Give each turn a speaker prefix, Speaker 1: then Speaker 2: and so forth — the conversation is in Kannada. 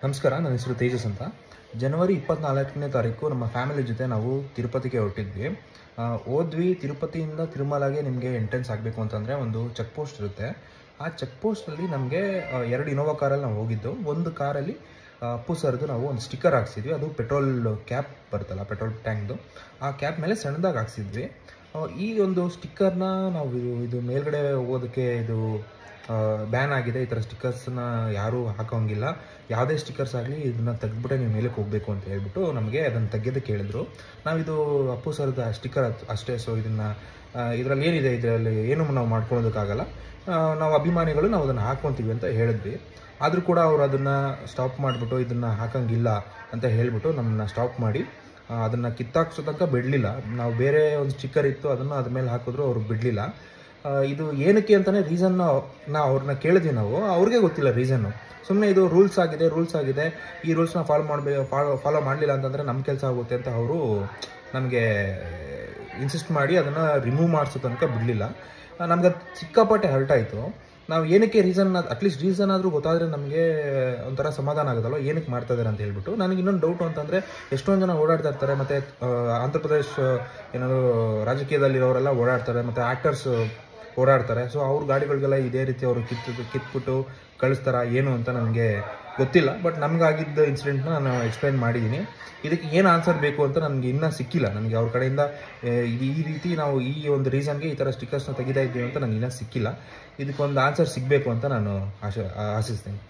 Speaker 1: ನಮಸ್ಕಾರ, ನನ್ನ ಹೆಸರು ತೇಜಸ್ ಅಂತ. ಜನವರಿ 24ನೇ ತಾರೀಕು ನಮ್ಮ ಫ್ಯಾಮಿಲಿ ಜೊತೆ ನಾವು ತಿರುಪತಿಗೆ ಹೊರಟಿದ್ವಿ. ಹೋದ್ವಿ. ತಿರುಪತಿಯಿಂದ ತಿರುಮಲಗೆ ನಿಮಗೆ ಎಂಟ್ರೆನ್ಸ್ ಆಗಬೇಕು ಅಂತಂದರೆ ಒಂದು ಚೆಕ್ ಪೋಸ್ಟ್ ಇರುತ್ತೆ. ಆ ಚೆಕ್ ಪೋಸ್ಟಲ್ಲಿ ನಮಗೆ 2 ಇನೋವಾ ಕಾರಲ್ಲಿ ನಾವು ಹೋಗಿದ್ದು. ಒಂದು ಕಾರಲ್ಲಿ ಅಪ್ಪು ಸರ್ದು ನಾವು ಒಂದು ಸ್ಟಿಕ್ಕರ್ ಹಾಕ್ಸಿದ್ವಿ. ಅದು ಪೆಟ್ರೋಲ್ ಕ್ಯಾಪ್ ಬರುತ್ತಲ್ಲ, ಪೆಟ್ರೋಲ್ ಟ್ಯಾಂಕ್ದು, ಆ ಕ್ಯಾಪ್ ಮೇಲೆ ಸಣ್ಣದಾಗಿ ಹಾಕ್ಸಿದ್ವಿ. ಈ ಒಂದು ಸ್ಟಿಕ್ಕರ್ನ ನಾವು ಇದು ಮೇಲ್ಗಡೆ ಹೋಗೋದಕ್ಕೆ ಇದು ಬ್ಯಾನ್ ಆಗಿದೆ. ಈ ಥರ ಸ್ಟಿಕ್ಕರ್ಸ್ನ ಯಾರೂ ಹಾಕೋಂಗಿಲ್ಲ. ಯಾವುದೇ ಸ್ಟಿಕ್ಕರ್ಸ್ ಆಗಲಿ ಇದನ್ನು ತೆಗೆದ್ಬಿಟ್ಟೆ ನೀವು ಮೇಲಕ್ಕೆ ಹೋಗಬೇಕು ಅಂತ ಹೇಳ್ಬಿಟ್ಟು ನಮಗೆ ಅದನ್ನು ತೆಗೆಯೋದಕ್ಕೆ ಹೇಳಿದ್ರು. ನಾವಿದು ಅಪ್ಪು ಸರ್ದು ಸ್ಟಿಕ್ಕರ್ ಅಷ್ಟೇ, ಸೊ ಇದರಲ್ಲಿ ಏನಿದೆ, ಇದರಲ್ಲಿ ಏನು ನಾವು ಮಾಡ್ಕೊಳ್ಳೋದಕ್ಕಾಗಲ್ಲ, ನಾವು ಅಭಿಮಾನಿಗಳು ನಾವು ಅದನ್ನು ಹಾಕ್ಕೊತೀವಿ ಅಂತ ಹೇಳಿದ್ವಿ. ಆದರೂ ಕೂಡ ಅವರು ಅದನ್ನು ಸ್ಟಾಪ್ ಮಾಡಿಬಿಟ್ಟು ಇದನ್ನು ಹಾಕೋಂಗಿಲ್ಲ ಅಂತ ಹೇಳಿಬಿಟ್ಟು ನಮ್ಮನ್ನ ಸ್ಟಾಪ್ ಮಾಡಿ ಅದನ್ನು ಕಿತ್ತಾಕ್ಸೋ ತನಕ ಬಿಡಲಿಲ್ಲ. ನಾವು ಬೇರೆ ಒಂದು ಸ್ಟಿಕ್ಕರ್ ಇತ್ತು, ಅದನ್ನು ಅದ್ರ ಮೇಲೆ ಹಾಕಿದ್ರು, ಅವರು ಬಿಡಲಿಲ್ಲ. ಇದು ಏನಕ್ಕೆ ಅಂತಲೇ ರೀಸನ್ನ ಅವ್ರನ್ನ ಕೇಳಿದ್ವಿ ನಾವು. ಅವ್ರಿಗೆ ಗೊತ್ತಿಲ್ಲ ರೀಸನ್ನು. ಸುಮ್ಮನೆ ಇದು ರೂಲ್ಸ್ ಆಗಿದೆ, ಈ ರೂಲ್ಸ್ನ ಫಾಲೋ ಮಾಡಲಿಲ್ಲ ಅಂತಂದರೆ ನಮ್ಮ ಕೆಲಸ ಆಗುತ್ತೆ ಅಂತ ಅವರು ನಮಗೆ ಇನ್ಸಿಸ್ಟ್ ಮಾಡಿ ಅದನ್ನು ರಿಮೂವ್ ಮಾಡಿಸೋ ತನಕ ಬಿಡಲಿಲ್ಲ. ನಮ್ಗೆ ಅದು ಸಿಕ್ಕಾಪಟ್ಟೆ ಹರ್ಟ್ ಆಯಿತು. ನಾವು ಏನಕ್ಕೆ ಅಟ್ಲೀಸ್ಟ್ ರೀಸನ್ ಆದರೂ ಗೊತ್ತಾದರೆ ನಮಗೆ ಒಂಥರ ಸಮಾಧಾನ ಆಗುತ್ತಲ್ಲ, ಏನಕ್ಕೆ ಮಾಡ್ತಾ ಇದ್ದಾರೆ ಅಂತ ಹೇಳ್ಬಿಟ್ಟು. ನನಗೆ ಇನ್ನೊಂದು ಡೌಟು ಅಂತಂದರೆ, ಎಷ್ಟೊಂದು ಜನ ಓಡಾಡ್ತಾ ಇರ್ತಾರೆ, ಮತ್ತು ಆಂಧ್ರ ಪ್ರದೇಶ್ ಏನಾದರೂ ರಾಜಕೀಯದಲ್ಲಿರೋರೆಲ್ಲ ಓಡಾಡ್ತಾರೆ, ಮತ್ತು ಆ್ಯಕ್ಟರ್ಸ್ ಓಡಾಡ್ತಾರೆ. ಸೊ ಅವ್ರ ಗಾಡಿಗಳಿಗೆಲ್ಲ ಇದೇ ರೀತಿ ಅವರು ಕಿತ್ಬಿಟ್ಟು ಕಳಿಸ್ತಾರ ಏನು ಅಂತ ನನಗೆ ಗೊತ್ತಿಲ್ಲ. ಬಟ್ ನಮಗಾಗಿದ್ದ ಇನ್ಸಿಡೆಂಟ್ನ ನಾನು ಎಕ್ಸ್ಪ್ಲೈನ್ ಮಾಡಿದ್ದೀನಿ. ಇದಕ್ಕೆ ಏನು ಆನ್ಸರ್ ಬೇಕು ಅಂತ ನನಗೆ ಇನ್ನೂ ಸಿಕ್ಕಿಲ್ಲ. ನನಗೆ ಅವ್ರ ಕಡೆಯಿಂದ ಈ ರೀತಿ ನಾವು ಈ ಒಂದು ರೀಸನ್ಗೆ ಈ ಥರ ಸ್ಟಿಕ್ಕರ್ಸ್ನ ತೆಗಿತಾ ಇದ್ದೀವಿ ಅಂತ ನನಗೆ ಇನ್ನೂ ಸಿಕ್ಕಿಲ್ಲ. ಇದಕ್ಕೊಂದು ಆನ್ಸರ್ ಸಿಗಬೇಕು ಅಂತ ನಾನು ಆಶಿಸ್ತೀನಿ.